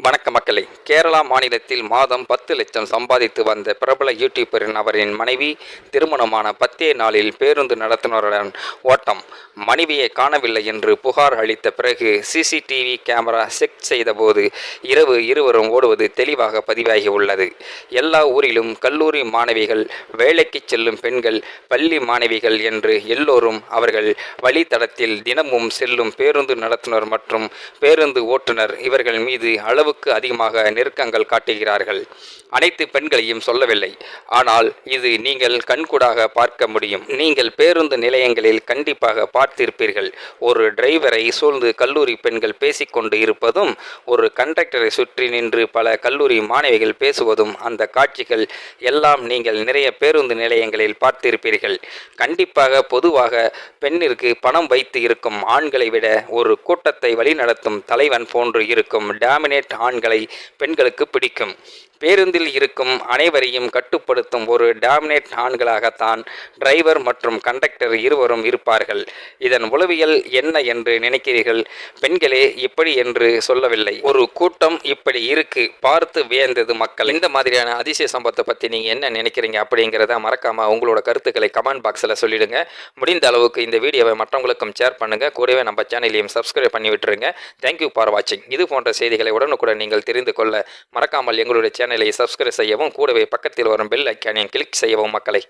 வணக்க மக்களே. கேரளா மாநிலத்தில் மாதம் 10 லட்சம் சம்பாதித்து வந்த பிரபல யூடியூபரின் அவரின் மனைவி திருமணமான 10 நாளில் பேருந்து நடத்துனருடன் ஓட்டம். மனைவியை காணவில்லை என்று புகார் அளித்த பிறகு சிசிடிவி கேமரா செக் செய்தபோது இரவு இருவரும் ஓடுவது தெளிவாக பதிவாகி உள்ளது. எல்லா ஊரிலும் கல்லூரி மாணவிகள், வேலைக்கு செல்லும் பெண்கள், பள்ளி மாணவிகள் என்று எல்லோரும் அவர்கள் வழித்தடத்தில் தினமும் செல்லும் பேருந்து நடத்துனர் மற்றும் பேருந்து ஓட்டுநர் இவர்கள் மீது அளவுக்கு அதிகமாக நெருக்கங்கள் காட்டுகிறார்கள். அனைத்து பெண்களையும் சொல்லவில்லை, ஆனால் இது நீங்கள் கண்கூடாக பார்க்க முடியும். நீங்கள் பேருந்து நிலையங்களில் கண்டிப்பாக பார்த்திருப்பீர்கள். ஒரு டிரைவரை சூழ்ந்து கல்லூரி பெண்கள் பேசிக்கொண்டு இருப்பதும், ஒரு கண்டக்டரை சுற்றி நின்று பல கல்லூரி மாணவிகள் பேசுவதும், அந்த காட்சிகள் எல்லாம் நீங்கள் நிறைய பேருந்து நிலையங்களில் பார்த்திருப்பீர்கள். கண்டிப்பாக பொதுவாக பெண்ணிற்கு பணம் வைத்து இருக்கும் ஆண்களை விட ஒரு கூட்டத்தை வழிநடத்தும் தலைவன் போன்று இருக்கும் டாமினேட் ஆண்களை பெண்களுக்கு பிடிக்கும். பேருந்தில் இருக்கும் அனைவரையும் கட்டுப்படுத்தும் ஒரு டாமினேட் ஆண்களாகத்தான் டிரைவர் மற்றும் கண்டக்டர் இருவரும் இருப்பார்கள். இதன் உளவியல் என்ன என்று நினைக்கிறீர்கள்? பெண்களே இப்படி என்று சொல்லவில்லை, ஒரு கூட்டம் இப்படி இருக்கு, பார்த்து வியந்தது மக்கள். இந்த மாதிரியான அதிசய சம்பவத்தை பற்றி நீங்கள் என்ன நினைக்கிறீங்க அப்படிங்கிறத மறக்காமல் உங்களோட கருத்துக்களை கமெண்ட் பாக்ஸில் சொல்லிடுங்க. முடிந்த அளவுக்கு இந்த வீடியோவை மற்றவங்களுக்கும் ஷேர் பண்ணுங்கள். கூடவே நம்ம சேனலையும் சப்ஸ்கிரைப் பண்ணி விட்டுருங்க. தேங்க்யூ ஃபார் வாட்சிங். இது போன்ற செய்திகளை உடனுக்குடன் நீங்கள் தெரிந்து கொள்ள மறக்காமல் எங்களுடைய சேனலை சப்ஸ்கிரைப் செய்யவும், கூடவே பக்கத்தில் வரும் பெல் ஐக்கானையும் கிளிக் செய்யவும் மக்களே.